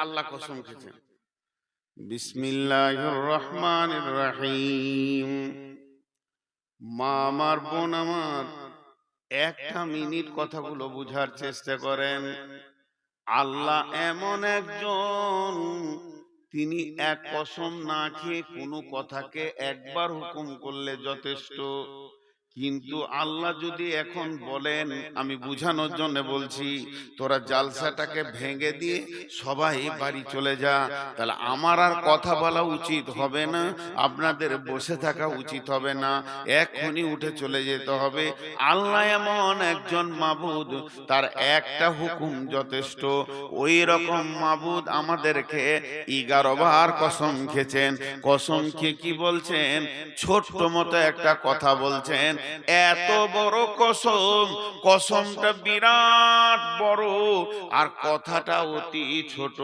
আল্লাহ কসম খেয়েছেন। বিসমিল্লাহির রহমানির রহিম। মা আমার, বোন আমার, একটা মিনিট কথাগুলো বুঝার চেষ্টা করেন। আল্লাহ এমন একজন, তিনি এক কসম না খেয়ে কোনো কথাকে একবার হুকুম করলে যথেষ্ট। কিন্তু আল্লাহ যদি এখন বলেন, আমি বুঝানোর জন্য বলছি, তোরা জালসাটাকে ভেঙে দিয়ে সবাই বাড়ি চলে যা, তাহলে আমার আর কথা বলা উচিত হবে না, আপনাদের বসে থাকা উচিত হবে না, এক্ষুনি উঠে চলে যেতে হবে। আল্লাহ এমন একজন মাবুদ, তার একটা হুকুম যথেষ্ট। ওই রকম মাবুদ আমাদেরকে 11 বার কসম খেয়েছেন। কসম খেয়ে কি বলছেন? ছোট্ট মতো একটা কথা বলছেন, এত বড় কসম, কসমটা বিরাট বড় আর কথাটা অতি ছোট।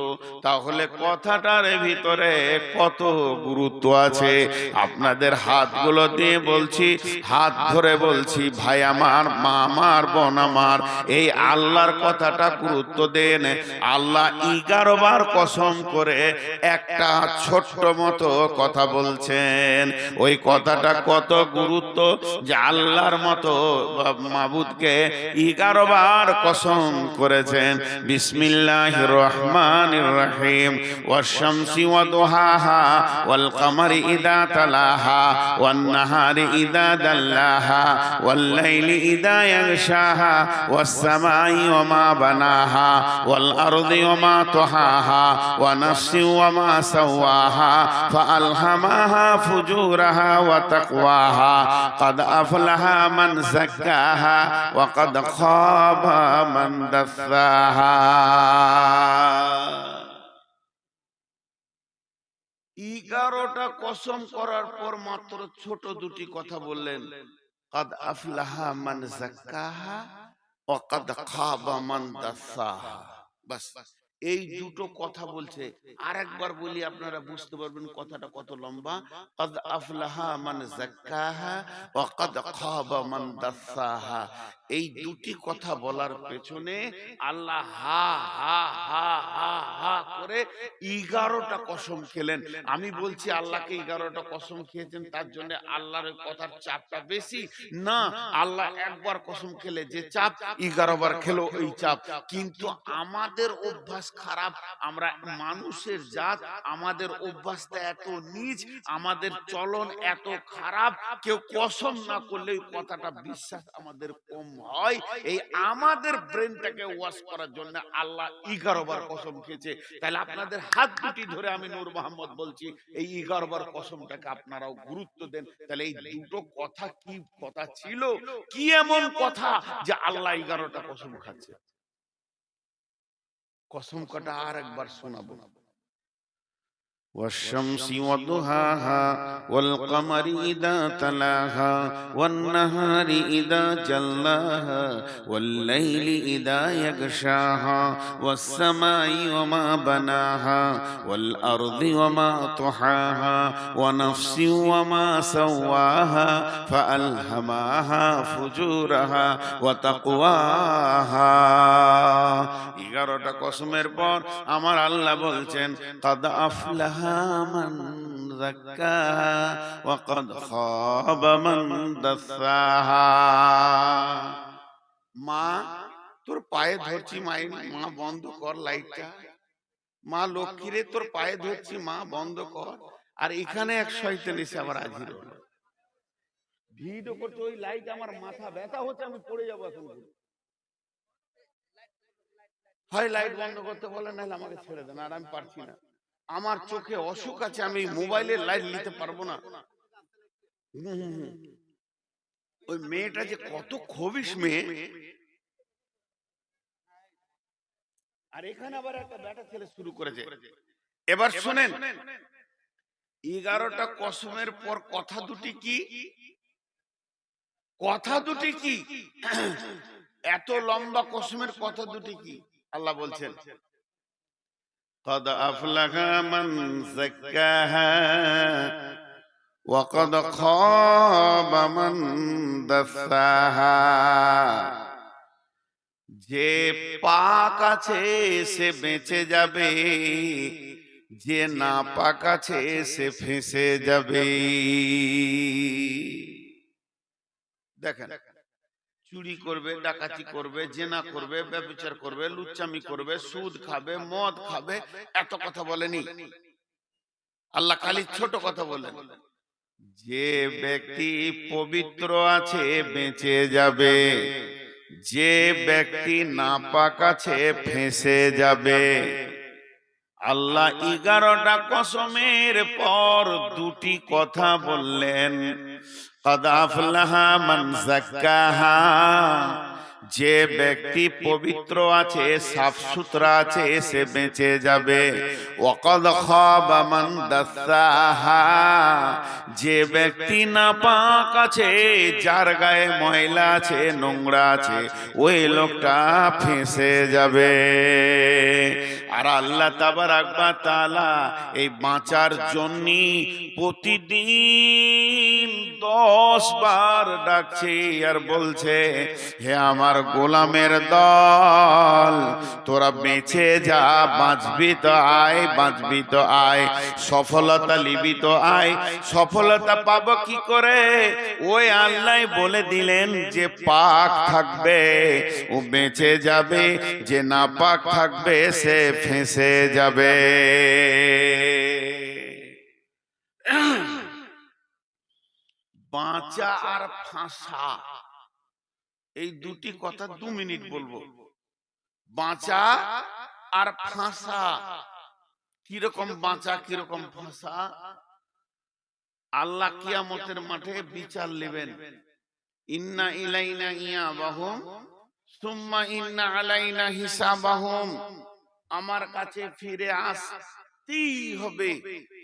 তাহলে কথাটার ভিতরে কত গুরুত্ব আছে। আপনাদের হাতগুলো দিয়ে বলছি, হাত ধরে বলছি, ভাই আমার, মা আমার, বোন আমার, এই আল্লাহর কথাটা গুরুত্ব দেন। আল্লাহ 11 বার কসম করে একটা ছোট্ট মতো কথা বলছেন। ওই কথাটা কত গুরুত্ব যে আল্লাহর মতো মাবুদকে 11 বার কসম করেছেন। বিসমিল্লাহির রহমানির রহিম। ওয়াশ-শামসি ওয়া দুহাহা ওয়াল কামারি ইযা তালাহা ওয়ান নাহারি ইযা দাল্লাহা ওয়াল লাইলি ইযা ইয়াগশাহা ওয়াস সামাই ওয়া মা বানাহা ওয়াল আরদি ওয়া মা তুহাহা ওয়া নাফসি ওয়া মা সাওয়াহা ফাআলহামাহা ফুজুরাহা ওয়া তাকওয়াহা قد أفلح من زكاها وقد خاب من دساها। 11টা কসম করার পর মাত্র ছোট দুটি কথা বললেন, قد أفلح من زكاها وقد خاب من دساها। বাস, এই দুটো কথা বলছে। আরেকবার বলি, আপনারা বুঝতে পারবেন কথাটা কত লম্বা। قد أفلح من زكاها وقد خاب من دساها। এই দুটি কথা বলার পেছনে আল্লাহ হা হা হা হা হা করে 11টা কসম খেলেন। আমি বলছি আল্লাহকে 11টা কসম খেয়েছেন, তার জন্য আল্লাহর কথার চাপটা বেশি না। আল্লাহ একবার কসম খেলে যে চাপ, 11 বার খেলো এই চাপ। কিন্তু আমাদের অভ্যাস খারাপ, আমরা মানুষের জাত, আমাদের অভ্যাসটা এত নীচ, আমাদের চলন এত খারাপ, কেউ কসম না করলে ওই কথাটা বিশ্বাস আমাদের কম হয়। এই আমাদের ব্রেনটাকে ওয়াশ করার জন্য আল্লাহ 11 বার কসম খেয়েছে। তাহলে আপনাদের হাত দুটি ধরে আমি নূর মোহাম্মদ বলছি, এই 11 বার কসমটাকে আপনারাও গুরুত্ব দেন। তাহলে এই দুটো কথা কি কথা ছিল, কি এমন কথা যে আল্লাহ 11টা কসম খাচ্ছে। কসম কটা আর একবার শোনাবো। والشمس وضحاها والقمر إذا تلاها والنهار إذا جلاها والليل إذا يغشاها والسماء وما بناها والأرض وما طحاها ونفس وما سواها فألهمها فجورها وتقواها। 11টা কসমের পর আমার আল্লাহ বলছেন, قد أفلح من زكاها وقد خاب من دساها। মা, তোর পায়ে ধরছি, মা বন্ধ কর লাইটটা। মা লক্ষ্মীরে, তোর পায়ে ধরছি, মা বন্ধ কর। আর এখানে এক শয়তান এসে আবার হাজির হলো, ভিডিও করতে। ওই লাইট আমার মাথা ব্যথা হচ্ছে, আমি পড়ে যাবো এখন। হয় লাইট বন্ধ করতে বলে, নাহলে আমাকে ছেড়ে দেন, আর আমি পারছি না। আমার চোখে অসুখ আছে, আমি মোবাইলের লাইট নিতে পারবো না। ওই মেয়েটা যে কত খবিশ মেয়ে। আর এখানে আবার একটা ব্যাটা ছেলে শুরু করেছে। এবার শুনেন, 11টা কসমের পর কথা দুটি কি, কথা দুটি কি, এত লম্বা কসমের কথা দুটি কি? আল্লাহ বলছেন, قد أفلح من زكاها وقد خاب من دساها। যে পাক আছে সে বেঁচে যাবে, যে না পাক আছে সে ফেঁসে যাবে। দেখেন, চুরি করবে, ডাকাতি করবে, জেনা করবে, ব্যভিচার করবে, লুচ্চামি করবে, সুদ খাবে, মদ খাবে, এত কথা বলেনি আল্লাহ, খালি ছোট কথা বলেন, যে ব্যক্তি পবিত্র আছে বেঁচে যাবে, যে ব্যক্তি নাপাক আছে ফেঁসে যাবে। আল্লাহ 11টা কসমের পর দুটি কথা বললেন, ক্বাদ আফলাহা মান যাক্কাহা, যে ব্যক্তি পবিত্র আছে, সাফ সুতরা আছে, সে বেঁচে যাবে। ওয়া ক্বাদ খাবা মান দাসাহা, যে ব্যক্তি নাপাক আছে, যার গায়ে ময়লা আছে, নোংরা আছে, ওই লোকটা ফেঁসে যাবে। আর আল্লাহ তাবারাক ওয়া তাআলা এই বাঁচার জন্য প্রতিদিন 10 বার ডাকছে আর বলছে, হে আমার গোলামের দল, তোরা বেঁচে যা, বাঁচবি তো আয়, বাঁচবি তো আয়, সফলতা নিবি তো আয়। সফলতা পাবো কি করে? ওই আল্লাহ বলে দিলেন, যে পাক থাকবে ও বেঁচে যাবে, যে না পাক থাকবে সে ফেঁসে যাবে। বাঁচা আর ফাঁসা, এই দুটি কথা 2 মিনিট বলবো। বাঁচা আর ফাঁসা, কিরকম বাঁচা কিরকম ফাঁসা? আল্লাহ কিয়ামতের মাঠে বিচার নেবেন। ইন্না ইলাইনা ইয়াবাহুম সুম্মা ইন্না আলাইনা হিসাবাহুম, আমার কাছে ফিরে আসতেই হবে,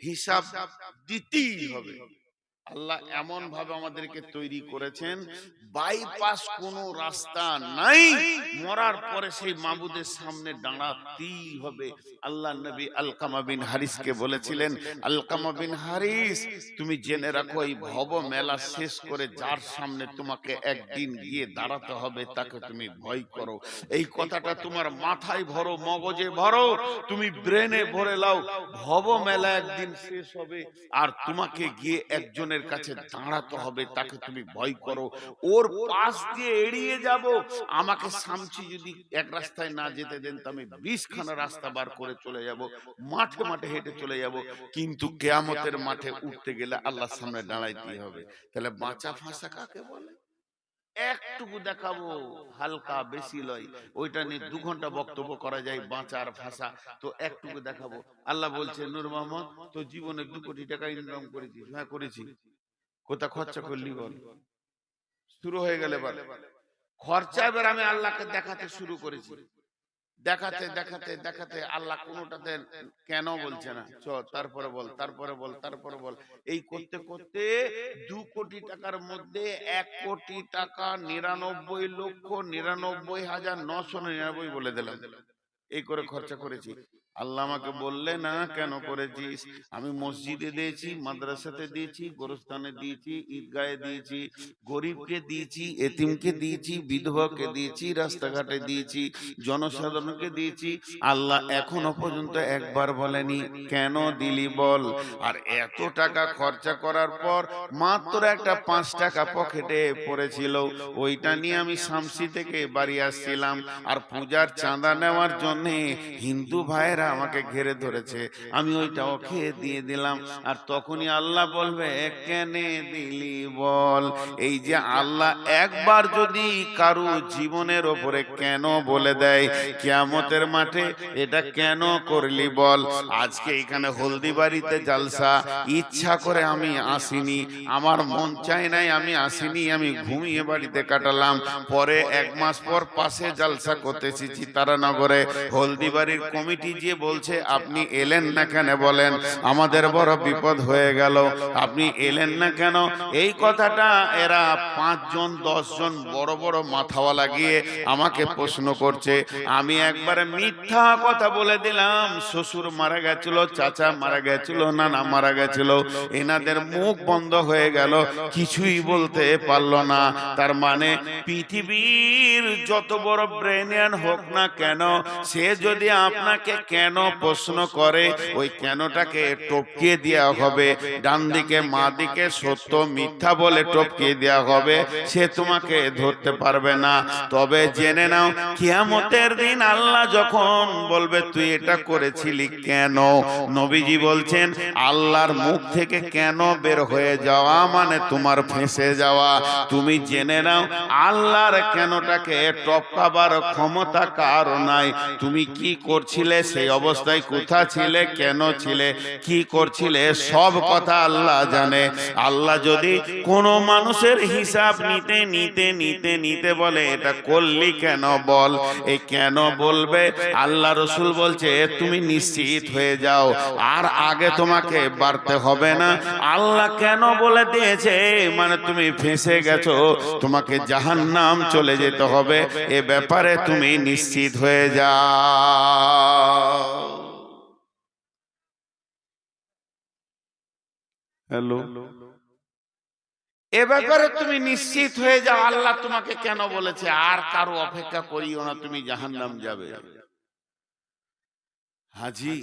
হিসাব দিতেই হবে। আল্লাহ এমন ভাবে আমাদেরকে তৈরি করেছেন, বাইপাস কোনো রাস্তা নাই, মরার পরে সেই মাবুদের সামনে দাঁড়াতেই হবে। আল্লাহ নবী আলকামা বিন হারিসকে বলেছিলেন, আলকামা বিন হারিস, তুমি জেনে রাখো, এই ভব মেলা শেষ করে যার সামনে তোমাকে একদিন গিয়ে দাঁড়াতে হবে, তাকে তুমি ভয় করো। এই কথাটা তোমার মাথায় ভরো, মগজে ভরো, তুমি ব্রেনে ভরে লাও। ভব মেলা একদিন শেষ হবে, আর তোমাকে গিয়ে একজনের কাছে দাঁড়াতে হবে, তাকে তুমি ভয় করো। ওর পাশ দিয়ে এড়িয়ে যাব, আমাকে সামচি যদি এক রাস্তায় না যেতে দেন, তো আমি 20 খানা রাস্তা বার করে চলে যাব, মাঠে মাঠে হেঁটে চলে যাব। কিন্তু কিয়ামতের মাঠে উঠতে গেলে আল্লাহর সামনে দাঁড়াইতেই হবে। তাহলে বাঁচা ফাঁসা কাকে বলে? একটুকু দেখাবো, হালকা, বেশি লয়। ওইটা নিয়ে 2 ঘন্টা বক্তব্য করা যায়, বাঁচার ভাষা। তো একটুকু দেখাবো। আল্লাহ বলছে, নূর মোহাম্মদ, তো জীবনে 2 কোটি টাকা ইনকাম করেছিস? হ্যাঁ করেছি। কোথা খরচা করলি বল? শুরু হয়ে গেলে বল খরচা। এবার আমি আল্লাহকে দেখাতে শুরু করেছি, দেখাতে দেখাতে দেখাতে আল্লাহ কোনোটাতে কেন বলছে না, তারপরে বল, তারপরে বল, তারপরে বল। এই করতে করতে 2 কোটি টাকার মধ্যে 1 কোটি টাকা 99,99,999 বলে দিলাম, এই করে খরচা করেছি। আল্লাহ আমাকে বললে, না কেন করেছিস? আমি মসজিদে দিয়েছি, মাদ্রাসাতে দিয়েছি, গোরস্থানে দিয়েছি, ঈদগাহে দিয়েছি, গরিবকে দিয়েছি, এতিমকে দিয়েছি, বিধবাকে দিয়েছি, রাস্তাঘাটে দিয়েছি, জনসাধারণকে দিয়েছি। আল্লাহ এখনো পর্যন্ত একবার বলেনি কেন দিলি বল। আর এত টাকা খরচা করার পর মাত্র একটা 5 টাকা পকেটে পড়েছিল, ওইটা নিয়ে আমি শামসি থেকে বাড়ি আসছিলাম, আর পূজার চাঁদা নেওয়ার জন্য হিন্দু ভাইরা আমাকে ঘিরে ধরেছে, আমি ওইটাও খেয়ে দিয়ে দিলাম। আর তখনই আল্লাহ বলবে, কেনে দিলি বল। এই যে আল্লাহ একবার যদি কারো জীবনের ওপরে কেন বলে দেয় কিয়ামতের মাঠে, এটা কেন করলি বল। আজকে এখানে হলদিবাড়িতে জালসা, ইচ্ছা করে আমি আসিনি, আমার মন চাই নাই, আমি আসিনি, আমি ঘুমিয়ে বাড়িতে কাটালাম। পরে 1 মাস পর পাশে জালসা করতে এসেছি তারানগরে, হলদিবাড়ির কমিটি যে গিয়ে বলছে আপনি এলেন না কেন বলেন, আমাদের বড় বিপদ হয়ে গেল, আপনি এলেন না কেন? এই কথাটা এরা 5 জন 10 জন বড় বড় মাথাওয়ালা গিয়ে আমাকে প্রশ্ন করছে। আমি একবারে মিথ্যা কথা বলে দিলাম, শ্বশুর মারা গেছিল, চাচা মারা গেছিল, নানা মারা গেছিল, এনাদের মুখ বন্ধ হয়ে গেল, কিছুই বলতে পারলো না। তার মানে পৃথিবীর যত বড় ব্রেনিয়ান হোক না কেন, সে যদি আপনাকে কেন প্রশ্ন করে, ওই কেনটাকে টপকিয়ে দেওয়া হবে, ডান দিকে মা দিকে সত্য মিথ্যা বলে টপকিয়ে দেওয়া হবে, সে তোমাকে ধরতে পারবে না। তবে জেনে নাও, কিয়ামতের দিন আল্লাহ যখন বলবে তুই এটা করেছিলি কেন, নবীজি বলছেন আল্লাহর মুখ থেকে কেন বের হয়ে যাওয়া মানে তোমার ফেঁসে যাওয়া। তুমি জেনে নাও আল্লাহর কেনটাকে টপকাবার ক্ষমতা কারো নাই। তুমি কি করছিলে, সেই অবস্থায় কোথা ছিলে, কেন ছিলে, কি করছিলে, সব কথা আল্লাহ জানে। আল্লাহ যদি কোনো মানুষের হিসাব নিতে নিতে নিতে নিতে বলে এটা করলি কেন বল, এই কেন বলবে, আল্লাহ রসুল বলছে তুমি নিশ্চিত হয়ে যাও, আর আগে তোমাকে বাড়তে হবে না। আল্লাহ কেন বলে দিয়েছে মানে তুমি ফেঁসে গেছো, তোমাকে জাহান্নাম চলে যেতে হবে, এ ব্যাপারে তুমি নিশ্চিত হয়ে যাও। হ্যালো, এ ব্যাপারে তুমি নিশ্চিত হয়ে যাও, আল্লাহ তোমাকে কেন বলেছে, আর কারো অপেক্ষা করিও না, তুমি জাহান্নাম যাবে। হাজি,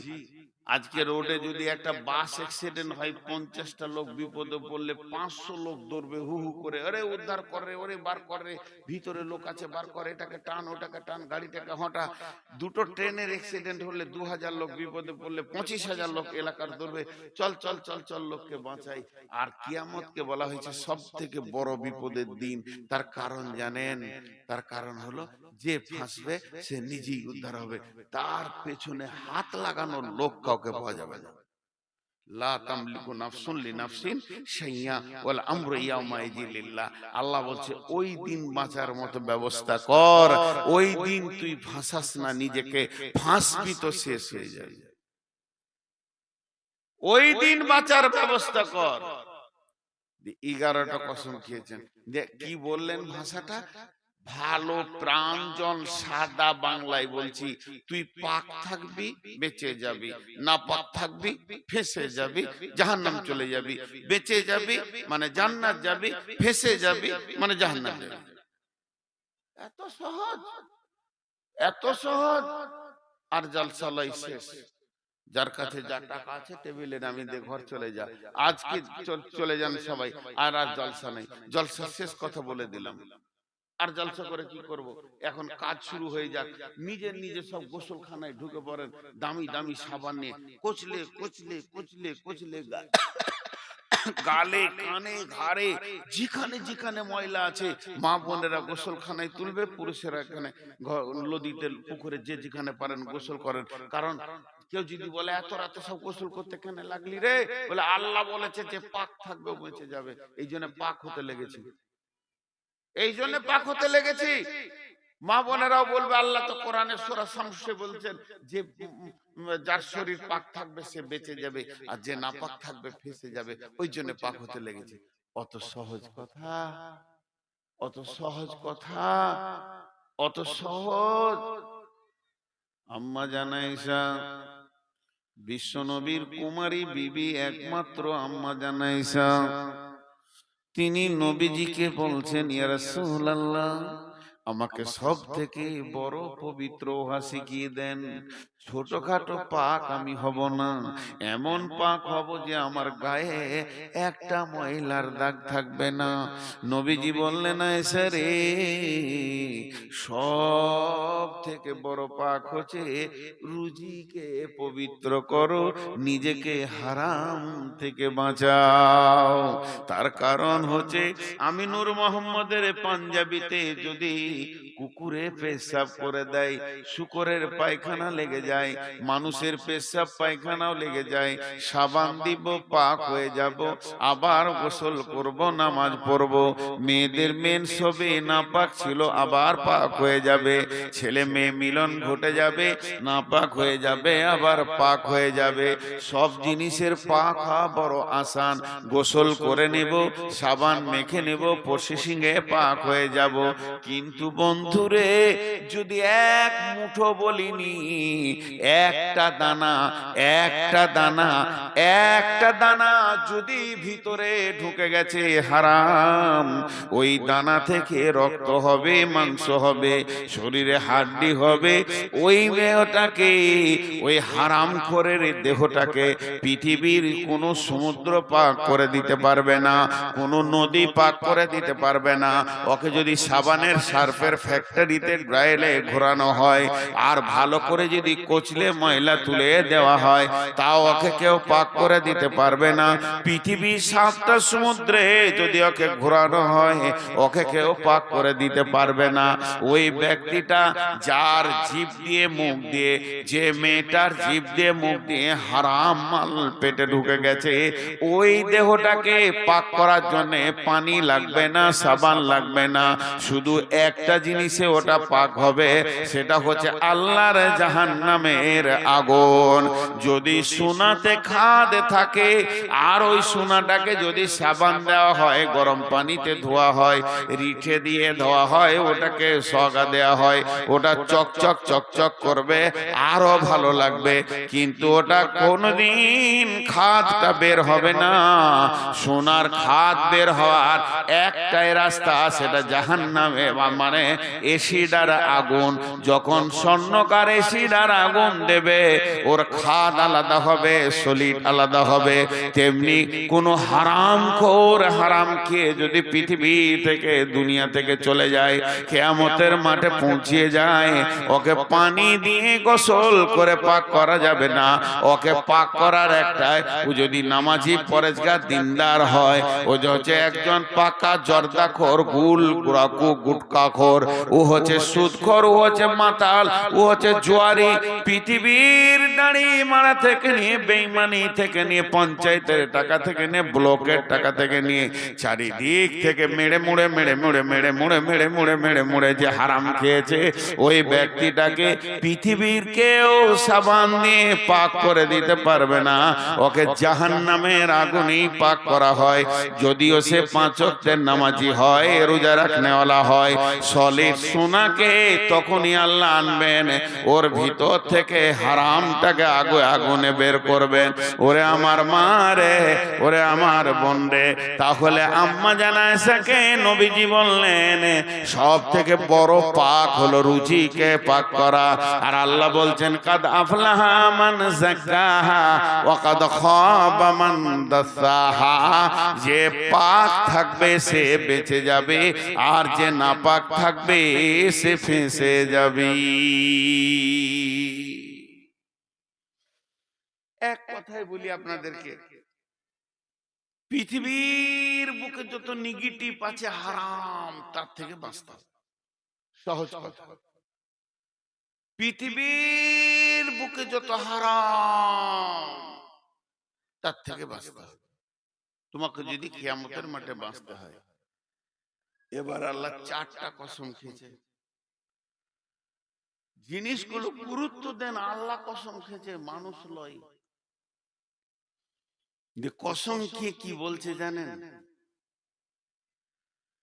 আজকে রোডে যদি একটা বাস অ্যাক্সিডেন্ট হয়, 50টা লোক বিপদে পড়লে 500 লোক দৌড়বে হু হু করে, আরে উদ্ধার করে, ওরে বার করে, ভিতরে লোক আছে বার করে, এটাকে টান ওটাকে টান, গাড়িটাকে হটা। দুটো ট্রেনের অ্যাক্সিডেন্ট হলে 2000 লোক বিপদে পড়লে 25,000 লোক এলাকার দৌড়বে, চল চল চল চল লোককে বাঁচাই। আর কিয়ামতকে বলা হয়েছে সব থেকে বড় বিপদের দিন। তার কারণ জানেন? তার কারণ হলো যে ফাঁসবে সে নিজেই উদ্ধার হবে, তার পেছনে হাত লাগানোর লোক কাউকে পাওয়া যাবে না। লা তামলিকু নাফসুন লিনাফসিন শাইয়া ওয়াল আমরু ইয়াউমাইযিন লিল্লাহ। আল্লাহ বলছে ওই দিন বাঁচার মতো ব্যবস্থা কর, ওই দিন তুই ফাঁসাস না নিজেকে, ফাঁসবি তো শেষ হয়ে যাবে। ওই দিন বাঁচার ব্যবস্থা কর। 11টা কসম খেয়েছেন। যে কি বললেন ভাষাটা? ভালো প্রাঞ্জল সাদা বাংলায় বলছি, তুই পাক থাকবি বেঁচে যাবি, না পাক থাকবি ফেঁসে যাবি, জাহান্নাম চলে যাবি। বেঁচে যাবি মানে জান্নাত যাবি, ফেঁসে যাবি মানে জাহান্নাম যাবি। এত সহজ, এত সহজ। আর জলসালাই শেষ। যার কাছে যা টাকা আছে টেবিলে নামিয়ে দিয়ে ঘর চলে যা, আজকে চলে যান সবাই, আর আর জলসা নেই, জলসা শেষ কথা বলে দিলাম। আর জলসা করে কি করব? এখন কাজ শুরু হয়ে যাক। নিজে নিজে সব গোসলখানায় ঢুকে পড়েন, দামি দামি সাবান নিয়ে কচলে কচলে কচলে কচলে গালে কানে ঘাড়ে যেখানে যেখানে ময়লা আছে মা বোনেরা গোসলখানায় তুলবে, পুরুষেরা এখানে নদীতে পুকুরে যে যেখানে পারেন গোসল করেন। কারণ কেউ যদি বলে এত রাতে সব গোসল করতে কেন লাগলি রে, বলে আল্লাহ বলেছে যে পাক থাকবে বেঁচে যাবে, এই জন্য পাক হতে লেগেছি, এই জন্য পাক হতে লেগেছি। মা বোনেরাও বলবে আল্লাহ তো কোরআনের সূরা শামসে বলছেন যে যার শরীর পাক থাকবে সে বেঁচে যাবে, আর যে না পাক থাকবে ফেঁসে যাবে, ওই জন্য পাক হতে লেগেছে। অত সহজ কথা, অত সহজ কথা, অত সহজ। আম্মা জান আয়েশা বিশ্ব নবীর কুমারী বিবি, একমাত্র আম্মা জান আয়েশা, তিনি নবীজিকে বলছেন ইয়া রাসূলুল্লাহ আমাকে সব থেকে বড় পবিত্র ওহা শিখিয়ে দেন। ছোটখাটো পাক আমি হব না, এমন পাক হব যে আমার গায়ে একটা ময়লার দাগ থাকবে না। নবীজি বললেন আয়েশা রে, সব থেকে বড় পাক হচ্ছে রুজিকে পবিত্র করো, নিজেকে হারাম থেকে বাঁচাও। তার কারণ হচ্ছে আমি নূর মোহাম্মদের পাঞ্জাবিতে যদি কুকুরে পেশাব করে দেয়, শুকরের পায়খানা লেগে যায়, মানুষের পেশাব পায়খানাও লেগে যায়, সাবান দিব পাক হয়ে যাব, আবার গোসল করব, নামাজ পড়ব। মেয়েদের মেন্স হবে, নাপাক ছিল আবার পাক হয়ে যাবে, ছেলে মেয়ে মিলন ঘটে যাবে, নাপাক হয়ে যাবে আবার পাক হয়ে যাবে। সব জিনিসের পাক হওয়া বড় আসান। গোসল করে নেব, সাবান মেখে নেব, প্রসেসিং এ পাক হয়ে যাব। কিন্তু বন্ধুরে, যদি এক মুঠো বলিনি, একটা দানা, একটা দানা, একটা দানা যদি ভিতরে ঢুকে গেছে হারাম, ওই দানা থেকে রক্ত হবে, মাংস হবে, শরীরে হাড্ডি হবে, ওই দেহটাকে, ওই হারাম খোরের দেহটাকে পৃথিবীর কোন সমুদ্র পাক করে দিতে পারবে না, কোন নদী পাক করে দিতে পারবে না। ওকে যদি সাবানের সার্ফের ফ্যাক্টরিতে ড্রাইলে ঘোরানো হয়, আর ভালো করে যদি কচলে ময়লা তুলে দেওয়া হয়, তাও ওকে কেউ পাক করে দিতে পারবে না। পৃথিবীর 7টা সমুদ্রে যদি ওকে ঘোরানো হয়, ওকে কেউ পাক করে দিতে পারবে না। ওই ব্যক্তিটা যার জিভ দিয়ে মুখ দিয়ে, যে মেয়েটার জিভ দিয়ে মুখ দিয়ে হারাম মাল পেটে ঢুকে গেছে, ওই দেহটাকে পাক করার জন্য পানি লাগবে না, সাবান লাগবে না, শুধু একটা জিনিসে ওটা পাক হবে, সেটা হচ্ছে আল্লাহর জাহান্নামের আগুন। যদি সোনাতে খাদ থাকে, আর ওই সোনাটাকে যদি সাবান দেওয়া হয়, গরম পানিতে ধোয়া হয়, রিঠে দিয়ে ধোয়া হয়, ওটাকে সগা দেওয়া হয়, ওটা চকচক চকচক করবে, আরো ভালো লাগবে। কিন্তু ওটা কোনদিন খাদটা বের হবে না। সোনার খাদ বের হওয়ার একটাই রাস্তা, সেটা জাহান্নামে, মানে এসিডার আগুন। যখন স্বর্ণকার এসিডার আগুন দেবে, ওর খাদ আলাদা হবে, সলিড আলাদা হবে। তেমনি কোন হারামখোর হারাম খেয়ে যদি পৃথিবী থেকে, দুনিয়া থেকে চলে যায়, কিয়ামতের মাঠে পৌঁছিয়ে যায়, ওকে পানি দিয়ে গোসল করে পাক করা যাবে না। ওকে পাক করার একটাই, ও যদি নামাজি পরেজগার দিনদার হয়, ও হচ্ছে একজন পাকা জর্দাখোর, গুটকাখোর, ও হচ্ছে সুদখোর, ও হচ্ছে মাতাল, ও হচ্ছে জুয়ারি। পৃথিবীর দাড়ি মারা থেকে নিয়ে, বেঈমানি থেকে নিয়ে, পঞ্চায়েতের টাকা থেকে নিয়ে, ব্লকের টাকা থেকে নিয়ে, চারিদিক থেকে মেরে মুড়ে মেরে মুড়ে মেরে মুড়ে মেরে মুড়ে মেরে মুড়ে যে হারাম খেয়েছে, ওই ব্যক্তিটাকে পৃথিবীর কেউ সাবান দিয়ে পাক করে দিতে পারবে না। ওকে জাহান্নামের আগুনেই পাক করা হয়। যদিও সে 5 ওয়াক্তের নামাজি হয়, রোজা রাখনেওয়ালা হয়, সলিড সোনাকে তখনই আল্লাহ আনবেন, ওর ভিতর থেকে হারামটাকে আগুনে বের করবেন। ওরে আমার মা রে, ওরে আমার বোন রে, তাহলে আম্মা জানা আয়েশাকে নবীজি বললেন সব থেকে বড় পাক হলো রুচিকে পাক করা। আর আল্লাহ বলছেন কাদ আফলাহা মান যাক্কাহা ওয়া কাদ খাবা মান দাসাহা। যে পাক থাকবে সে বেঁচে যাবে, আর যে নাপাক থাকবে সে ফেঁসে যাবে। এক কথায় বলি আপনাদেরকে, পৃথিবীর বুকে যত নেগেটিভ আছে হারাম, তার থেকে বাঁচতে হবে। সহজ কথা, পৃথিবীর বুকে যত হারাম, তার থেকে বাঁচতে হবে। তোমাকে যদি কিয়ামতের মাঠে বাঁচতে হয়, এবার আল্লাহ 4টা কসম খেয়েছে। জিনিসগুলো গুরুত্ব দেন, আল্লাহ কসম খেয়েছে, মানুষ লয়। যে কসম খেয়ে কি বলছে জানেন?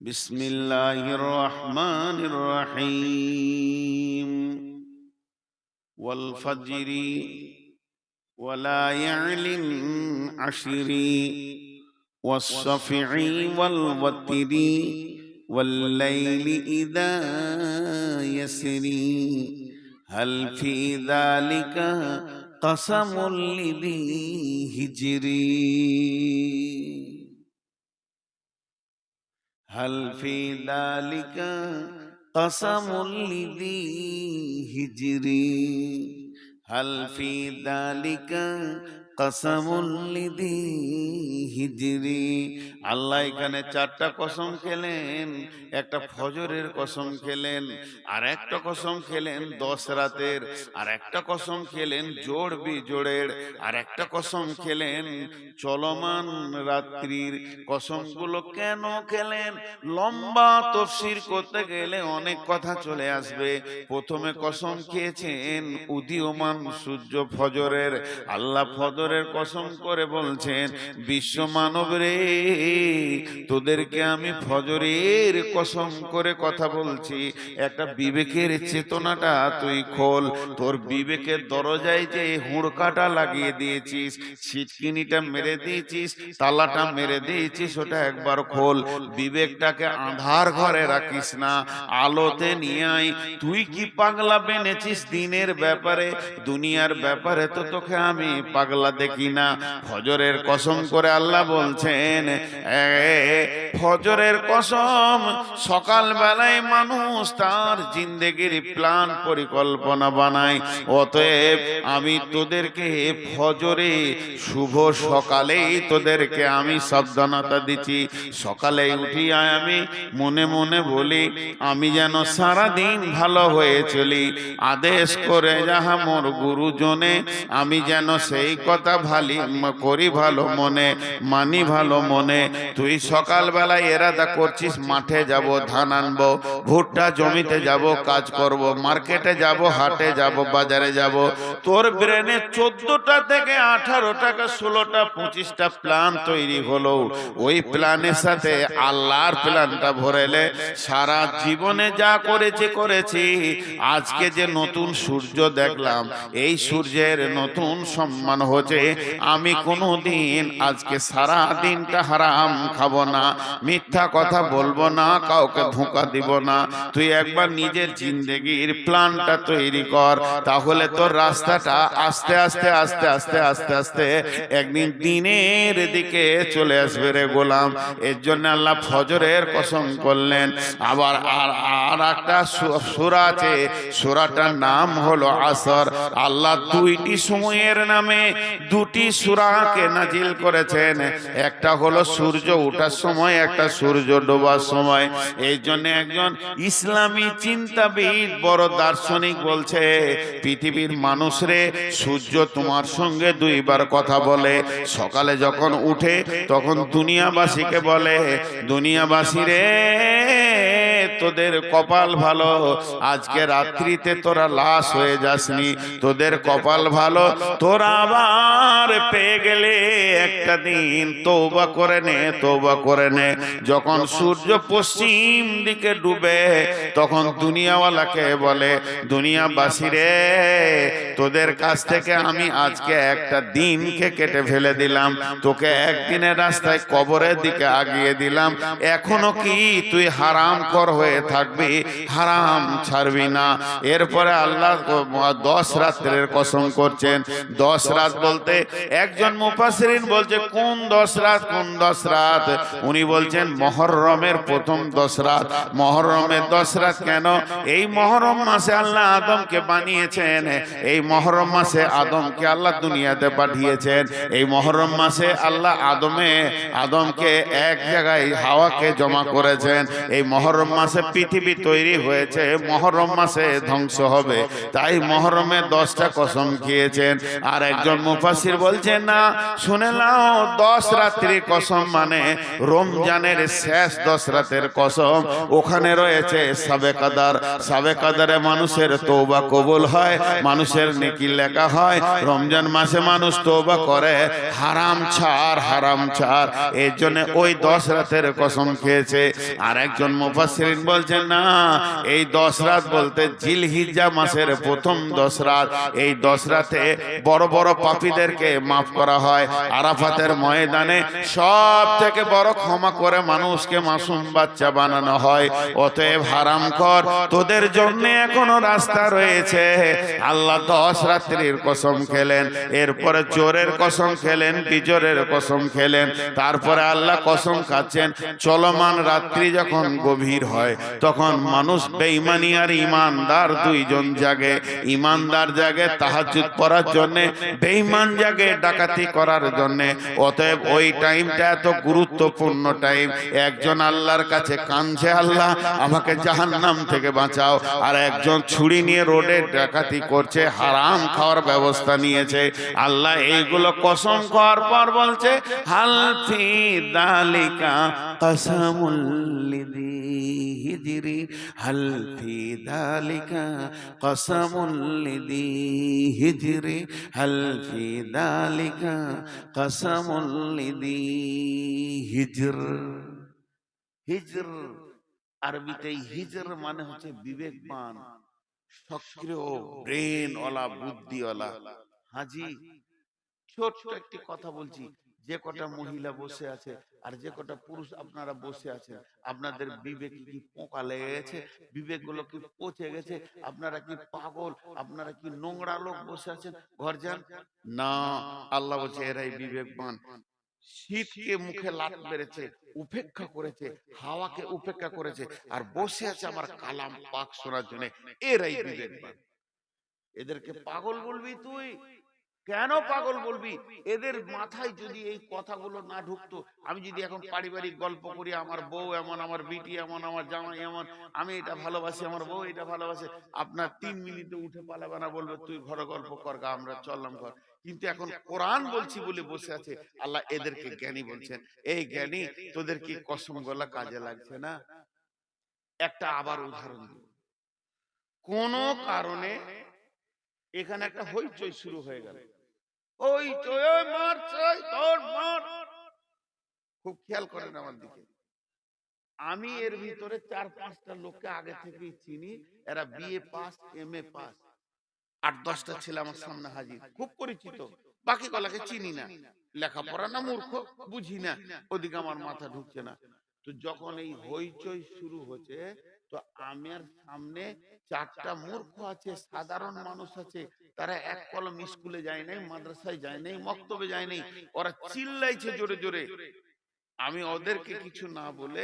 বিসমিল্লাহির রহমানির রহিম। ওয়াল ফাজরি ওয়া লায়ালিন আশরি ওয়াস শাফিঈ ওয়াল ওয়াতরি ওয়াল লাইলি ইযা ইয়াসরি হাল ফি যালিকা কাসামুল লিযি হিজরি হাল ফি যালিকা কাসামুল লিযি হিজরি হাল ফি যালিকা কসমুল লিযি হিজরি। আল্লাহ এখানে চারটা কসম খেলেন। একটা ফজরের কসম খেলেন, আর একটা কসম খেলেন 10 রাতের, আর একটা কসম খেলেন জোড় বিজোড়ের, আর একটা কসম খেলেন চলমান রাত্রির। কসমগুলো কেন খেলেন? লম্বা তাফসীর করতে গেলে অনেক কথা চলে আসবে। প্রথমে কসম খেয়েছেন উদীয়মান সূর্য ফজরের। আল্লাহ ফজরের কসম করে বলছেন, বিশ্ব মানব রে, তোদেরকে আমি ফজরের কসম করে কথা বলছি। একটা বিবেকের চেতনাটা তুই খোল। তোর বিবেকের দরজায় যে হুড়কাটা লাগিয়ে দিয়েছিস, ছিটকিনিটা মেরে দিয়েছিস, তালাটা মেরে দিয়েছিস, ওটা একবার খোল। বিবেকটাকে আঁধার ঘরে রাখিস না, আলোতে নিয়ে আয়। তুই কি পাগলা বেনেছিস দিনের ব্যাপারে? দুনিয়ার ব্যাপারে তো তোকে আমি পাগলা দেখি না। ফজরের কসম করে আল্লাহ বলছেন, ফজরের কসম। সকাল বেলায় মানুষ তার জিন্দেগির প্ল্যান পরিকল্পনা বানায়। অতএব আমি তোদেরকে ফজরে শুভ সকালেই তোদেরকে আমি সাবধানতা দিচ্ছি। সকালে উঠিয়া আমি মনে মনে বলি, আমি যেন সারা দিন ভালো হয়ে চলি। আদেশ করে যাহা মোর গুরুজনে, আমি যেন সেই কথা ভালি করি ভালো মনে, মানি ভালো মনে। তুই সকালবেলায় এরাদা করছিস মাঠে যাব, ধান আনবো, ভুট্টা জমিতে যাব, কাজ করব, মার্কেটে যাব, হাটে যাব, বাজারে যাব। তোর ব্রেনে 14টা থেকে 18টা 16টা 25টা প্ল্যান তৈরি হলো। ওই প্ল্যানের সাথে আল্লাহর প্ল্যানটা ভরেলে সারা জীবনে যা করেছি, আজকে যে নতুন সূর্য দেখলাম, এই সূর্যের নতুন সম্মান হচ্ছে। আমি কোনোদিন আজকে সারা দিনটা হারাম খাবো না, মিথ্যা কথা বলবো না, কাউকে ধোঁকা দিব না। তুই একবার নিজের জিন্দেগির প্ল্যানটা তৈরি কর, তাহলে তোর রাস্তাটা আস্তে আস্তে আস্তে আস্তে আস্তে আস্তে একদিন দিনের দিকে চলে আসবে রে গোলাম। এর জন্য আল্লাহ ফজরের কসম করলেন। আবার আর একটা সূরা আছে, সূরাটার নাম হলো আসর। আল্লাহ দুইটি সময়ের নামে দুটি সূরাকে নাজিল করেছেন। একটা হলো সূর্য ওঠার সময়, একটা সূর্য ডোবার সময়। এই জন্য একজন ইসলামী চিন্তাবিদ বড় দার্শনিক বলছে, পৃথিবীর মানুষরে, সূর্য তোমার সঙ্গে দুইবার কথা বলে। সকালে যখন উঠে তখন দুনিয়াবাসীকে বলে, দুনিয়াবাসী রে, তোদের কপাল ভালো, আজকে রাত্রিতে তোরা লাশ হয়ে যাসনি। তোদের কপাল ভালো, তোরা আবার পেয়ে গেলে একটা দিন তওবা করে নে, তওবা করে নে। যখন সূর্য পশ্চিম দিকে ডুবে তখন দুনিয়াওয়ালাকে বলে, দুনিয়াবাসী রে, তোদের কাছ থেকে আমি আজকে একটা দিনকে কেটে ফেলে দিলাম, তোকে একদিনের রাস্তায় কবরের দিকে আগিয়ে দিলাম। এখনো কি তুই হারাম কর হয়ে থাকবি? হারাম ছাড়বি না। এরপরে আল্লাহ 10 রাতের কসম করছেন। 10 রাত বলতে একজন মুফাসসিরিন বলছে, কোন 10 রাত, কোন 10 রাত? উনি বলছেন মুহররমের প্রথম 10 রাত। মুহররমের 10 রাত কেন? এই মুহররম মাসে আল্লাহ আদমকে বানিয়েছেন। এই মুহররম মাসে আদমকে আল্লাহ দুনিয়াতে পাঠিয়েছেন। এই মুহররম মাসে আল্লাহ আদমকে এক জায়গায় হাওয়াকে জমা করেছেন। এই মুহররম মাসে পৃথিবী তৈরি হয়েছে, মুহররম মাসে ধ্বংস হবে। তাই মুহররমে 10টা কসম খেয়েছেন। আর একজন মুফাসসির বলছেন, না, শুনে নাও, 10 রাত্রির কসম মানে রমজানের শেষ 10 রাতের কসম। ওখানে রয়েছে শাবে কদর। শাবে কদরে মানুষের তওবা কবুল হয়, মানুষের নেকি লেখা হয়। রমজান মাসে মানুষ তওবা করে, হারাম ছাড়, হারাম ছাড়। এর জন্য ওই 10 রাতের কসম খেয়েছে। আর একজন মুফাসসিরিন বলছেন, না, এই 10 রাত বলতে জিলহিজ্জা মাসের প্রথম 10 রাত। এই 10 রাতে বড় বড় পাপীদেরকে মাফ করা হয়। আরাফাতের ময়দানে সব থেকে বড় ক্ষমা করে মানুষকে মাসুম বাচ্চা বানানো হয়। অতএব হারাম কর, তোদের জন্য এখনো রাস্তা রয়েছে। আল্লাহ 10 রাত্রির কসম খেলেন, এরপরে জোরের কসম খেলেন, বিজোরের কসম খেলেন। তারপরে আল্লাহ কসম খাচ্ছেন চলমান রাত্রি যখন গভীর হয়, হয়, তখন মানুষ বেঈমানি আর ইমানদার দুইজন জাগে। ইমানদার জাগে তাহাজ্জুদ পড়ার জন্য, বেঈমান জাগে ডাকাতি করার জন্য। অতএব ওই টাইমটা এত গুরুত্বপূর্ণ টাইম। একজন আল্লাহর কাছে কাঁদছে, আল্লাহ আমাকে জাহান্নাম থেকে বাঁচাও, আর একজন ছুরি নিয়ে রোডে ডাকাতি করছে, হারাম খাওয়ার ব্যবস্থা নিয়েছে। আল্লাহ এইগুলো কসম খাওয়ার পর বলছে, হাল ফি যালিকা কসমুল লিযি হিজরি, হাল ফি যালিকা কসমুল লিযি হিজরি, হাল ফি যালিকা কসমুল লিযি হিজর। হিজর আরবিতে হিজর মানে হচ্ছে বিবেকবান, সক্রিয়, ব্রেন ওয়ালা, বুদ্ধিওয়ালা। হাজি, ছোট্ট একটি কথা বলছি, যে কটা মহিলা বসে আছে আর যে কটা পুরুষ আপনারা বসে আছেন, আপনাদের বিবেক কি পোকা লেগে গেছে? বিবেক গুলো কি পচে গেছে? আপনারা কি পাগল? আপনারা কি নোংরা লোক বসে আছেন? ঘর যান না। আল্লাহ বলছে এরাই বিবেকবান। শীতকে মুখে লাত মেরেছে, উপেক্ষা করেছে, হাওয়াকে উপেক্ষা করেছে, আর বসে আছে আমার কালাম পাক শোনার জন্য, এরাই বিবেকবান। এদেরকে পাগল বলবি তুই? কেন পাগল বলবি? এদের মাথায় যদি এই কথাগুলো না ঢুকতো, আমি যদি এখন পারিবারিক গল্প করি, আমার বউ এমন, আমার বিটি এমন, আমার জামাই এমন, আমি এটা ভালোবাসি, আমার বউ এটা ভালোবাসে, আপনার 3 মিনিটে উঠে পালাবে না, বলবে তুই ঘরে গল্প কর গা, আমরা চললাম ঘর। কিন্তু এখন কোরআন বলছি বলে বসে আছে। আল্লাহ এদেরকে জ্ঞানী বলছেন, এই জ্ঞানী তোদের কি কসম গলা কাজে লাগছে না? একটা আবার উদাহরণ দিব। কোন কারণে এখানে একটা হইচই শুরু হয়ে গেল, ওই খুব খেয়াল করেন আমার দিকে। আমি এর ভিতরে 4-5টা লোককে আগে থেকেই চিনি, এরা বিএ পাস, এমএ পাস। 8-10টা ছেলে আমার সামনে হাজির, খুব পরিচিত। বাকি গলাকে চিনি না, লেখাপড়া না মূর্খ, বুঝি না, ওদিকে আমার মাথা ঢুকছে না। তো যখন এই হইচই শুরু হচ্ছে, তো আমার সামনে 4টা মূর্খ আছে, সাধারণ মানুষ আছে, তারা এক কলম স্কুলে যায় নাই, মাদ্রাসায় যায় নাই, মক্তবে যায় নাই, ওরা চিল্লাইছে জোরে জোরে। আমি ওদেরকে কিছু না বলে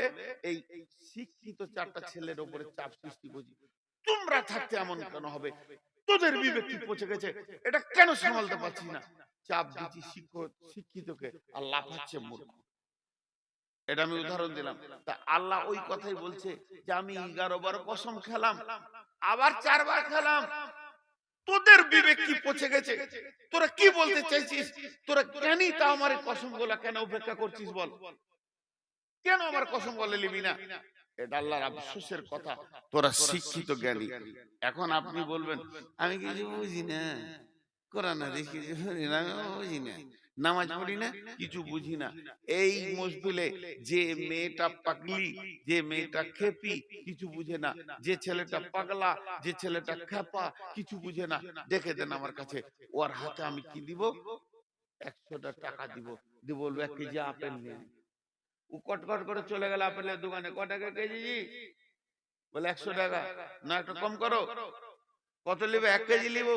এই শিক্ষিত 4টা ছেলের উপরে চাপ সৃষ্টি করছি, তোমরা থাকতে এমন কেন হবে, তোদের বিবেক কি পচে গেছে, এটা কেন সামলাতে পারছি না। চাপ দিচ্ছি শিক্ষিতকে, আর লাফাচ্ছে মূর্খ। এটা আমি উদাহরণ দিলাম। তা আল্লাহ ওই কথাই বলছে যে আমি 11 বার কসম খেলাম, আবার 4 বার খেলাম, তোদের বিবেক কি পচে গেছে, তোরা কি বলতে চাইছিস, তোরা জ্ঞানী, তা আমার কসম গুলা কেন উপেক্ষা করছিস বল, কেন আমার কসম বলে নিবি না? এটা আল্লাহর আফসোসের কথা, তোরা শিক্ষিত জ্ঞানী। এখন আপনি বলবেন আমি কিছু বুঝি না, কোরআন হাদিস কিছু বুঝি না, আমি বুঝি না, নামাজ পড়ি না, কিছু বুঝি না। এই মজবিলে যে মেয়েটা পাগলি, যে মেয়েটা খেপি, কিছু বুঝে না, যে ছেলেটা পাগলা, যে ছেলেটা খেপা, কিছু বুঝে না, দেখে দেন আমার কাছে। ওর হাতে আমি কি দিব? 100টা টাকা দিব, দিয়ে বলবো 1 কেজি আপেল নিয়ে। ও কটকট করে চলে গেল আপেলের দোকানে, ক টাকা কেজি? বলে 100 টাকা। না একটু কম করো, কত নিবে? 1 কেজি নিব,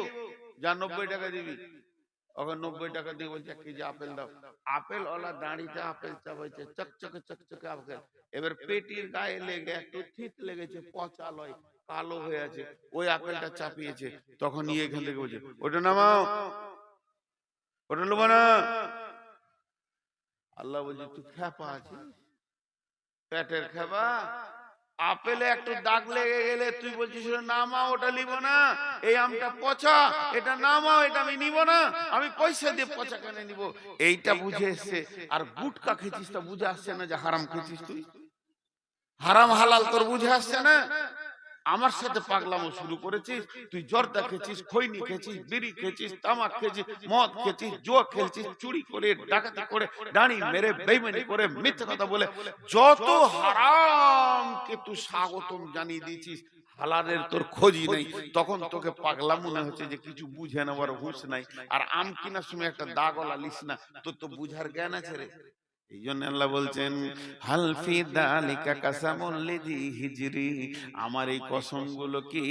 যা 90 টাকা দিবি। ওকে 90 টাকা দিয়ে বলছে 1 কেজি আপেল দাও। আপেল ওলা দাঁড়িতে আপেল চাবাইছে, চকচকে চকচকে আপেল। এবার পেটির গায়ে লেগে একটু থিত লেগেছে, পচা লয়, কালো হয়ে আছে, ওই আপেলটা চাপিয়েছে। তখন নিয়ে এখান থেকে বলছে ওটা নামাও, ওটা নেবো না। আল্লাহ বলছে তুই খেপা আছিস, পেটের খেপা। আপেলে একটু দাগ লেগে গেলে তুই বলছিস নামাও, ওটা নিব না, এই আমটা পচা, এটা নামাও, এটা আমি নিব না, আমি পয়সা দিয়ে পচা কেন নিব। এইটা বুঝে এসছে। আর গুটকা খেছিস, তা বুঝে আসছে না যে হারাম খেছিস, তুই হারাম হালাল তোর বুঝে আসছে না। আমার সাথে পাগলামো শুরু করেছিস, তুই জর্দা খেছিস, খৈনি খেছিস, বিড়ি খেছিস, তামাক খেছিস, মদ খেছিস, জুয়া খেলছিস, চুরি করে, ডাকাতি করে, ডানি মেরে, বেইমানি করে, মিথ্যা কথা বলে, যত হারামকে তুই স্বাগতম জানিয়ে দিয়েছিস, হালালের তোর খোঁজই নেই। তখন তোকে পাগলা মনে হচ্ছে যে কিছু বুঝে নেওয়ার হুঁশ নাই। আর আম কিনার সময় একটা দাগলা লিস না, তোর তো বুঝার জ্ঞান আছে রে। এই জন্য আল্লাহ বলছেন হাল ফি যালিকা কাসামুল লিযি হিজরি, আমার এই কসমগুলো কি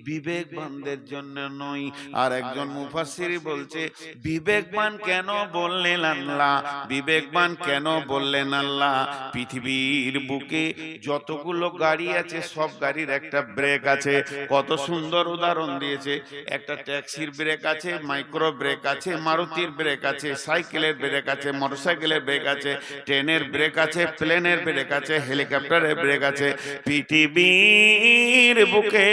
বিবেকবানদের জন্য নয়? আর একজন মুফাসসির বলছে বিবেকবান কেন বললেন আল্লাহ, বিবেকবান কেন বললেন আল্লাহ? পৃথিবীর বুকে যতগুলো গাড়ি আছে সব গাড়ির একটা ব্রেক আছে। কত সুন্দর উদাহরণ দিয়েছে। একটা ট্যাক্সির ব্রেক আছে, মাইক্রো ব্রেক আছে, মারুতির ব্রেক আছে, সাইকেলের ব্রেক আছে, মোটরসাইকেলের ব্রেক আছে, ট্রেনের ব্রেক আছে, প্লেনের ব্রেক আছে, হেলিকপ্টারের ব্রেক আছে। পৃথিবীর বুকে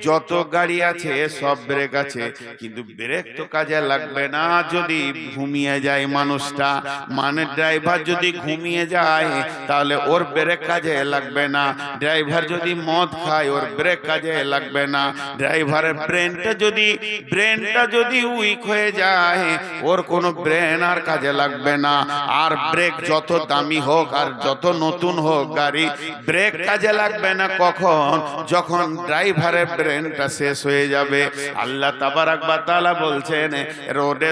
যত গাড়ি আছে সব ব্রেক আছে, কিন্তু ব্রেক তো কাজে লাগবে না যদি ঘুমিয়ে যায় মানুষটা। মানে ড্রাইভার যদি ঘুমিয়ে যায় তাহলে ওর ব্রেক কাজে লাগবে না। ড্রাইভার যদি মদ খায় ওর ব্রেক কাজে লাগবে না। ড্রাইভারের ব্রেনটা যদি উইক হয়ে যায় ওর কোনো ব্রেন আর কাজে লাগবে না। আর ব্রেক যত দামি হোক আর যত নতুন হোক গাড়ি, ব্রেক কাজে লাগবে না কখন? যখন ড্রাইভারের ব্রেনটা শেষ হয়ে যাবে। আল্লাহ তাবারাক ওয়া তাআলা বলছেন রোডে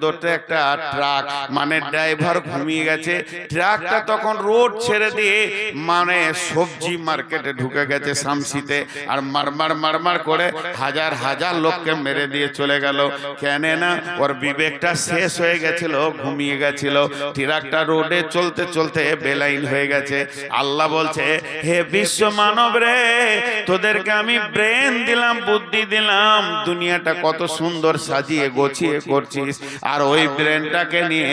দৌড়তে একটা ট্রাক, মানে ড্রাইভার ঘুমিয়ে গেছে, ট্রাকটা তখন রোড ছেড়ে দিয়ে মানে সবজি মার্কেটে ঢুকে গেছে শামসিতে, আর মারমার করে হাজার হাজার লোককে মেরে দিয়ে চলে গেল। কেন না? ওর বিবেকটা শেষ হয়ে গেছিল, ঘুমিয়ে গেছিল। ট্রাকটা রোডে চলতে চলতে বেলাইন হয়ে গেছে। আল্লাহ বলছে হে বিশ্ব মানব রে, তোদেরকে আমি ব্রেন দিলাম, বুদ্ধি দিলাম, দুনিয়াটা কত সুন্দর সাজিয়ে গোছিয়ে করছিস, আর ওই ব্রেনটাকে নিয়ে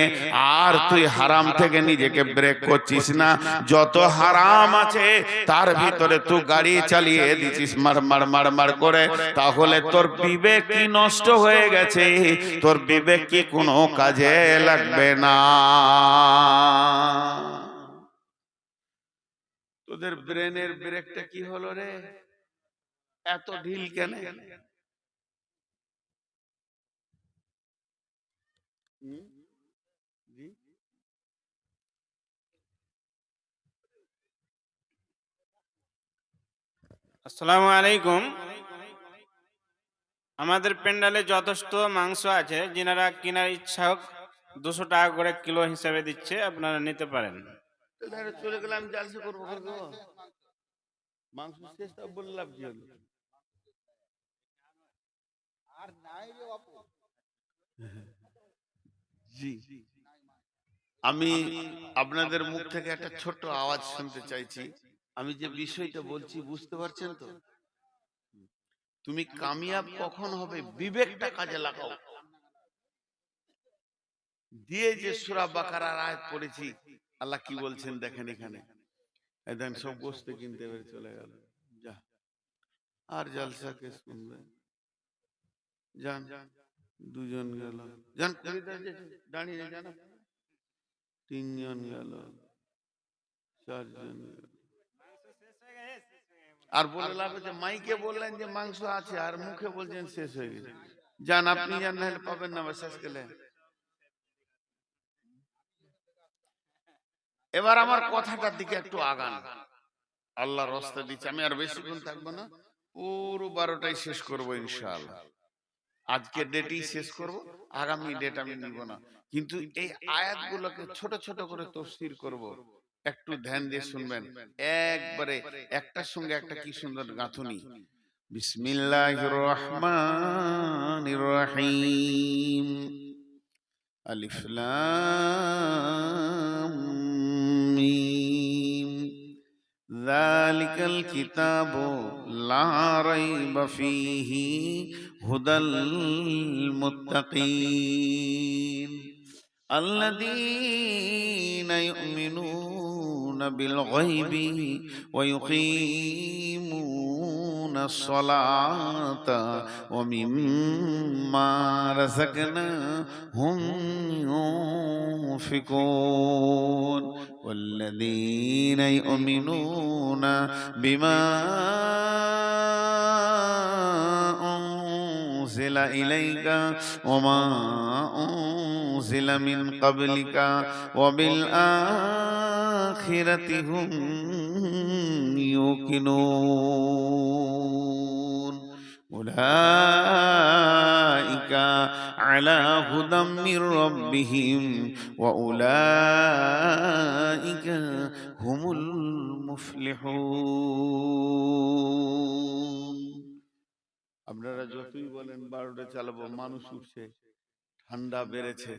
আর তুই হারাম থেকে নিজেকে ব্রেক করছিস না। যত হারাম আছে তার ভিতরে তুই গাড়ি চালিয়ে দিছিস মার করে। তাহলে তোর বিবেক কি নষ্ট হয়ে গেছে? তোর বিবেক কি কোনো কাজে লাগবে না? তোদের ব্রেনের ব্রেকটা কি হলো রে? এত ঢিল কেন? আসসালামু আলাইকুম। আমাদের প্যান্ডেলে যথেষ্ট মাংস আছে, যিনারা কেনার ইচ্ছা হোক 200 টাকা করে কিলো হিসাবে দিচ্ছে, আপনারা নিতে পারেন। চলে গেলাম জালসা করবো, মাংস শেষ বললাম কি হলো? জি, আমি আপনাদের মুখ থেকে একটা ছোট্ট আওয়াজ শুনতে চাইছি। আমি যে বিষয়টা বলছি বুঝতে পারছেন তো? তুমি কামিয়াব কখন হবে? বিবেকটা কাজে লাগাও। দিয়ে যে সূরা বাকারার আয়াত পড়েছি, আল্লাহ কি বলছেন দেখেন এখানে। দেখেন সব গোস্ত কিনতে বের চলে গেল। যা আর জালসাকে শুনবে, যান দুজন গেল, যান দাঁড়িয়ে যান, তিনজন গেল, চারজন গেল। আর বলে লাভ হচ্ছে মাইকে বললেন যে মাংস আছে আর মুখে বলছেন শেষ হয়ে গেছে। যান আপনি যান, না পাবেন না শেষ গেলে। এবার আমার কথাটার দিকে একটু আগান। আল্লাহ রাস্তা দিচ্ছে, আমি আর বেশিক্ষণ থাকবো না, পুরো 12টায় শেষ করবো ইনশাআল্লাহ। আজকের ডেটেই শেষ করব, আগামী ডেট আমি নিব না। কিন্তু এই আয়াতগুলোকে ছোট ছোট করে তাফসীর করব, একটু ধ্যান দিয়ে শুনবেন। একবারে একটার সঙ্গে একটা কি সুন্দর গাঁথুনি। বিসমিল্লাহির রহমানির রহিম। আলিফ লাম মিম। যালিকাল কিতাবু লা রাইবা ফীহি হুদাল মুত্তাকিন আল্লাযীনা ইউমিনুনা বিল গায়বি ওয়া ইউকিমুনাস সালাতা ওয়া মিম্মা রাযাকনাহুম ينفقون والذين يؤمنون بما أنزل إليك وما أنزل من قبلك وبالآخرة هم يوقنون উলাইকা আলা হুদাম মির রাব্বিহিম ওয়া উলাইকা হুমুল মুফলিহুন। আপনারা যতই বলেন 12টা চালাবো, মানুষ উঠছে, ঠান্ডা বেড়েছে,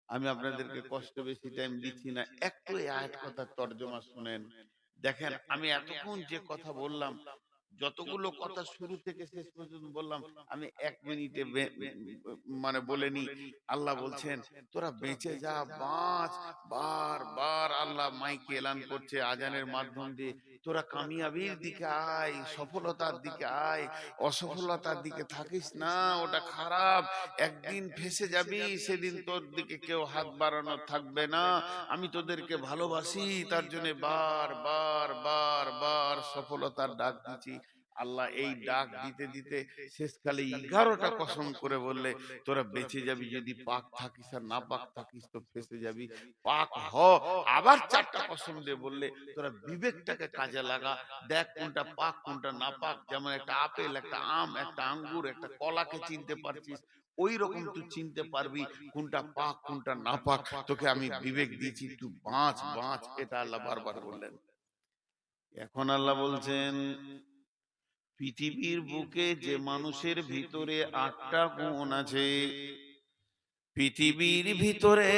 আমি আপনাদেরকে কষ্ট বেশি টাইম দিচ্ছি না, একটু এই আয়াত কথার তর্জমা শুনেন। দেখেন আমি এতক্ষণ যে কথা বললাম, যতগুলো কথা শুরু থেকে শেষ পর্যন্ত বললাম, আমি 1 মিনিটে মানে বলেনি। আল্লাহ বলছেন তোরা বেঁচে যা, বাঁচ। বারবার আল্লাহ মাইকে এলান করছে আজানের মাধ্যম দিয়ে, তোরা কামিয়াবির দিকে আয়, সফলতার দিকে আয়, অসফলতার দিকে থাকিস না, ওটা খারাপ। একদিন ফেসে যাবি, সেদিন তোর দিকে কেউ হাত বাড়ানো থাকবে না। আমি তোদেরকে ভালোবাসি, তার জন্য বার বার বার বার সফলতার ডাক দিচ্ছি। আল্লাহ এই ডাক দিতে দিতে শেষকালে 11টা কসম করে বললে তোরা বেঁচে যাবি, যদি পাক থাকিস, আর না পাক থাকিস তো ফেসে যাবি, পাক হ। আবার 4টা কসম দিয়ে বললে তোরা বিবেকটাকে কাজে লাগা, দেখ কোনটা পাক কোনটা না পাক। যেমন একটা আপেল, একটা আম, একটা আঙ্গুর, একটা কলাকে চিনতে পারছিস, ওই রকম তুই চিনতে পারবি কোনটা পাক কোনটা না পাক। তোকে আমি বিবেক দিয়েছি, তুই বাঁচ বাঁচ। এটা আল্লাহ বারবার বললেন। এখন আল্লাহ বলছেন পৃথিবীর বুকে যে মানুষের ভিতরে 8টা গুণ আছে, পৃথিবীর ভিতরে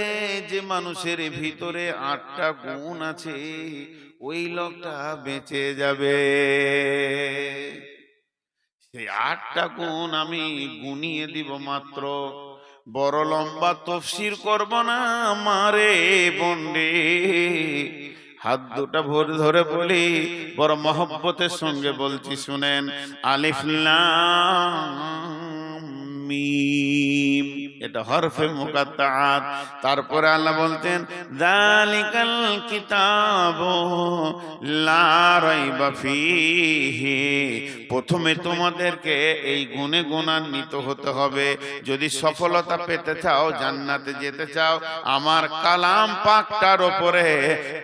যে মানুষের ভিতরে 8টা গুণ আছে, ওই লোকটা বেঁচে যাবে। সেই 8টা গুণ আমি গুনিয়ে দিব মাত্র। বড় লম্বা তফসির করব না মারে বন্ডে, হাত দুটা ভরে ধরে বলি, বড় মহব্বতের সঙ্গে বলছি শুনেন। আলিফ লাম মিম, এটা হরফে মুকাত্তাআত। তারপরে আল্লাহ বলতেন যালিকাল কিতাবু লা রাইবা ফীহি। প্রথমে তোমাদেরকে এই গুণে গুণান্বিত হতে হবে। যদি সফলতা পেতে চাও, জান্নাতে যেতে চাও, আমার কালাম পাকটার উপরে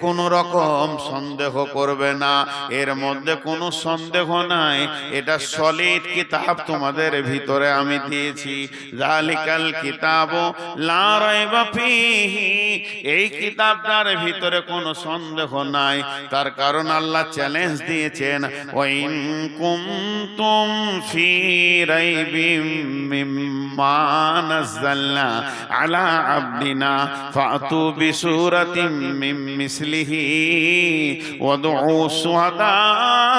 কোন রকম সন্দেহ করবে না। এর মধ্যে কোনো সন্দেহ নাই, এটা সলিড কিতাব তোমাদের ভিতরে আমি দিয়েছি। যালিকাল কিতাবু লা রাইবা ফীহি, এই কিতাবটার ভিতরে কোনো সন্দেহ নাই। তার কারণ আল্লাহ চ্যালেঞ্জ দিয়েছেন, ওয়া ইন কুনতুম ফি রাইবিম মিম্মা নাযালনা আলা আবদিনা ফাতু বিসূরাতিম মিন মিসলিহি ওয়াদউ শুহাদাআকুম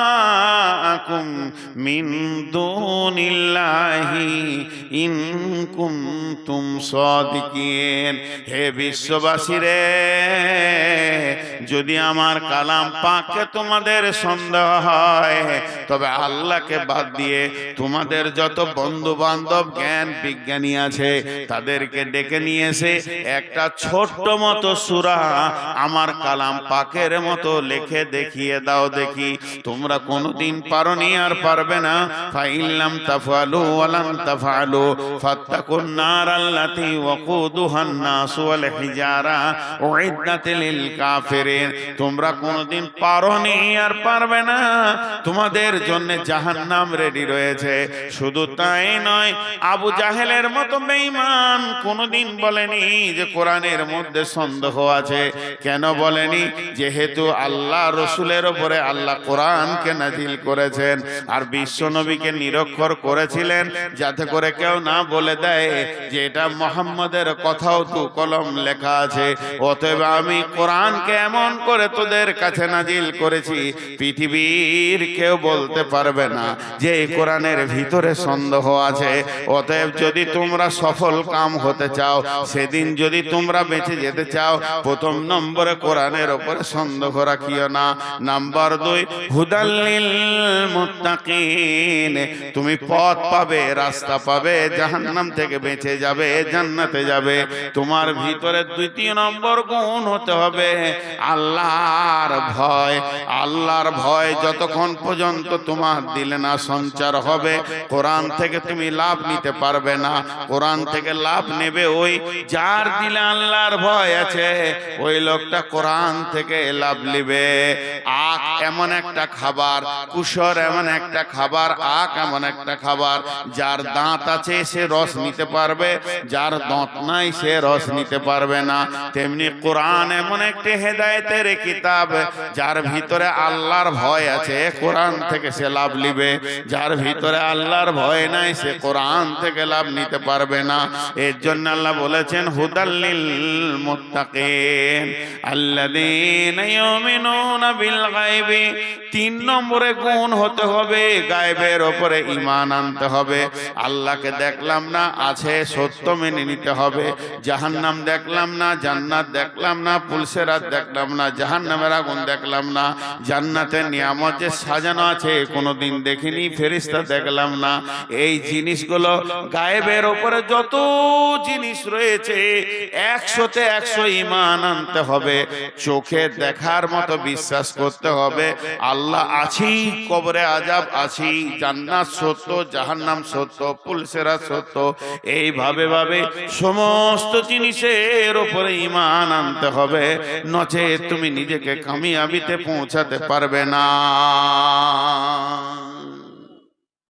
মিন দুনিল্লাহি ইন কুনতুম সাদিকিন। হে বিশ্ববাসী রে, যদি আমার কালাম পাকে তোমাদের সন্দেহ হয়, তবে আল্লাহকে বাদ দিয়ে তোমাদের যত বন্ধু বান্ধব জ্ঞান বিজ্ঞানী আছে তাদেরকে ডেকে নিয়ে এসে একটা ছোট্ট মতো সূরা আমার কালাম পাকের মতো লিখে দেখিয়ে দাও দেখি। তোমরা কোনোদিন পারোনি, আর পারবে না। ফাইল্লাম তাফআলু ওয়া লাম তাফআলু ফাত্তাকুন নার আল্লাতী ওয়াকুদুহান নাস ওয়াল হিজারা উইদ্দাত লিল কাফিরিন। তোমরা কোনোদিন পারোনি, আর পারবে না। তোমাদের জন্য জাহান্নাম রেডি রয়েছে। শুধু তাই নয়, আবু জাহেলের মতো বেঈমান কোনোদিন বলেনি যে কোরআনের মধ্যে সন্দেহ আছে। কেন বলেনি? যেহেতু আল্লাহ রসুলের উপরে আল্লাহ কোরআনকে নাজিল করেছেন, আর বিশ্ব নবীকে নিরক্ষর করেছিলেন, যাতে করে কেউ না বলে দেয় যে এটা মুহাম্মাদের কথাও তু কলম লেখা আছে। অতএব আমি কোরআনকে এমন করে তোদের কাছে নাজিল করেছি, পৃথিবীর কেউ বলতে পারবে না যে এই কোরআনের ভিতরে সন্দেহ আছে। অতএব যদি তোমরা সফল কাম হতে চাও, সেদিন যদি তোমরা বেঁচে যেতে চাও, প্রথম নম্বরে কোরআনের উপরে সন্দেহ রাখিও না। নাম্বার 2, হুদাল্লিল মুত্তাকিন, তুমি পথ পাবে, রাস্তা পাবে জাহান্নাম থেকে বেঁচে যাবে, জান্নাতে যাবে। তোমার ভিতরে দ্বিতীয় নম্বর গুণ হতে হবে আল্লাহর ভয়। আল্লাহর ভয় যতক্ষণ পর্যন্ত তোমার দিলে না সঞ্চার হবে, কোরআন থেকে তুমি লাভ নিতে পারবে না। কোরআন থেকে লাভ নেবে ওই যার দিলে আল্লাহর ভয় আছে, ওই লোকটা কোরআন থেকে লাভ নেবে। আখ এমন একটা খাবার, কুসর এমন একটা খাবার, আখ এমন একটা খাবার, যার দাঁত আছে সে রস নিতে পারবে, যার দাঁত নাই সে রস নিতে পারবে না। তেমনি কোরআন এমন একটি হেদায়েতের কিতাব, যার ভিতরে আল্লাহর ভয় আছে কোরআন থেকে সে লাভ নিবে, যার ভিতরে আল্লাহর ভয় নাই সে কোরআন থেকে লাভ নিতে পারবে না। এর জন্য আল্লাহ বলেছেন হুদাল্লিল মুত্তাকিন আল্লাযীনা ইউমিনুনা বিল গায়বি। 3 নম্বরে গুণ হতে হবে গায়বের উপরে ঈমান আনতে হবে। আল্লাহকে দেখলাম না, আছে, সত্য মেনে নিতে হবে। জাহান্নাম দেখলাম না, জান্নাত দেখলাম না, পুলসেরাত দেখলাম না, জাহান্নামের আগুন দেখলাম না, জান্নাতের নিয়ামত যে সাজানো আছে কোনোদিন দেখিনি, ফেরেশতা দেখলাম না। এই জিনিসগুলো গায়েবের উপরে যত জিনিস রয়েছে 100তে 100 ঈমান আনতে হবে। চোখে দেখার মতো বিশ্বাস করতে হবে আল্লাহ আছি, কবরে আযাব আছি, জান্নাত সত্য, জাহান্নাম সত্য, পুলসেরাত সত্য। এইভাবে ভাবে সমস্ত জিনিসের উপরে ঈমান আনতে হবে, নচেত তুমি নিজেকে কামিয়াবিতে পৌঁছাতে পারবে না।